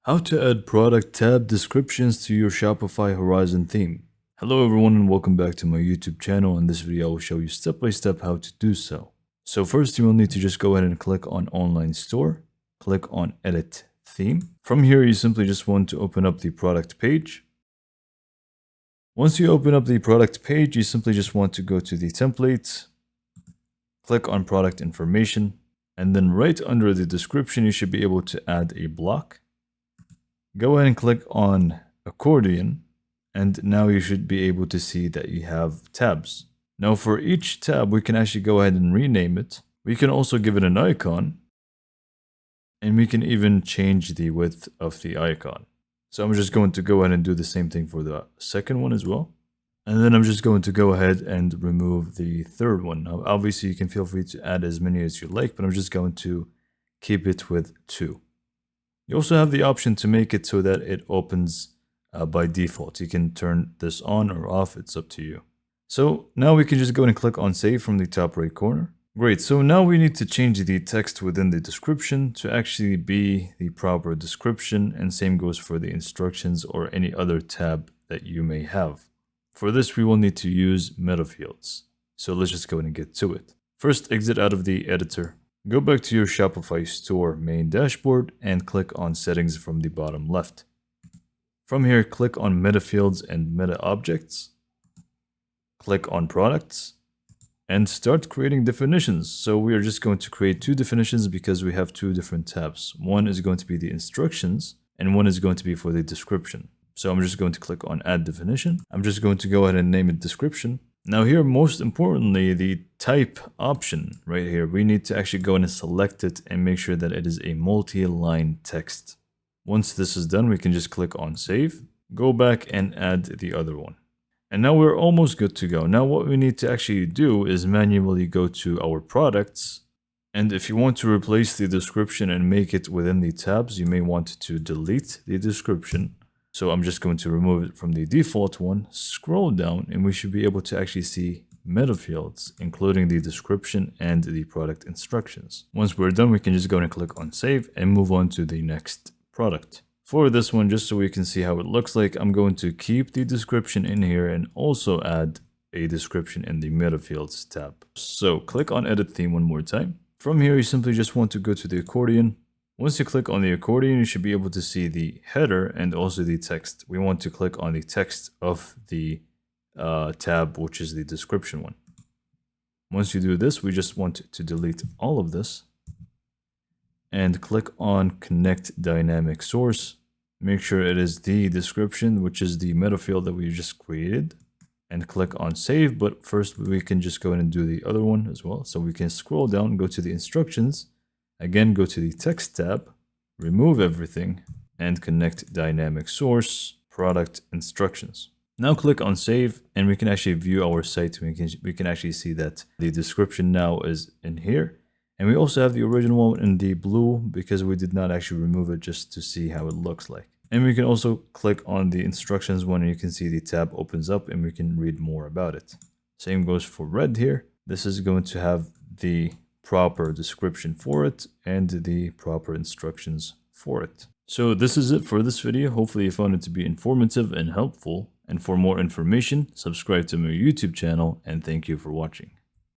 How to add product tab descriptions to your Shopify Horizon theme. Hello everyone and welcome back to my YouTube channel. In this video I will show you step by step how to do so. So first you will need to just go ahead and click on Online Store, click on Edit Theme. From here you simply just want to open up the product page. Once you open up the product page, you simply just want to go to the templates, click on product information, and then right under the description you should be able to add a block. Go ahead and click on accordion, and now you should be able to see that you have tabs. Now for each tab, we can actually go ahead and rename it. We can also give it an icon, and we can even change the width of the icon. So I'm just going to go ahead and do the same thing for the second one as well. And then I'm just going to go ahead and remove the third one. Now obviously you can feel free to add as many as you like, but I'm just going to keep it with 2. You also have the option to make it so that it opens by default. You can turn this on or off, it's up to you. So now we can just go and click on save from the top right corner. Great, so now we need to change the text within the description to actually be the proper description, and same goes for the instructions or any other tab that you may have. For this we will need to use metafields. So let's just go ahead and get to it. First, exit out of the editor. Go back to your Shopify store main dashboard and click on settings from the bottom left. From here, click on metafields and meta objects. Click on products and start creating definitions. So we are just going to create 2 definitions because we have 2 different tabs. One is going to be the instructions and one is going to be for the description. So I'm just going to click on add definition. I'm just going to go ahead and name it description. Now here, most importantly, the type option right here, we need to actually go in and select it and make sure that it is a multi-line text. Once this is done, we can just click on save, go back and add the other one. And now we're almost good to go. Now what we need to actually do is manually go to our products. And if you want to replace the description and make it within the tabs, you may want to delete the description. So I'm just going to remove it from the default one, scroll down, and we should be able to actually see metafields, including the description and the product instructions. Once we're done, we can just go and click on save and move on to the next product. For this one, just so we can see how it looks like, I'm going to keep the description in here and also add a description in the metafields tab. So click on edit theme one more time. From here, you simply just want to go to the accordion. Once you click on the accordion, you should be able to see the header and also the text. We want to click on the text of the tab, which is the description one. Once you do this, we just want to delete all of this and click on connect dynamic source. Make sure it is the description, which is the metafield that we just created, and click on save. But first we can just go in and do the other one as well. So we can scroll down, go to the instructions. Again, go to the text tab, remove everything, and connect dynamic source, product instructions. Now click on save, and we can actually view our site. We can actually see that the description now is in here. And we also have the original one in the blue because we did not actually remove it, just to see how it looks like. And we can also click on the instructions one, and you can see the tab opens up and we can read more about it. Same goes for red here. This is going to have the proper description for it and the proper instructions for it. So this is it for this video. Hopefully you found it to be informative and helpful. And for more information, subscribe to my YouTube channel, and thank you for watching.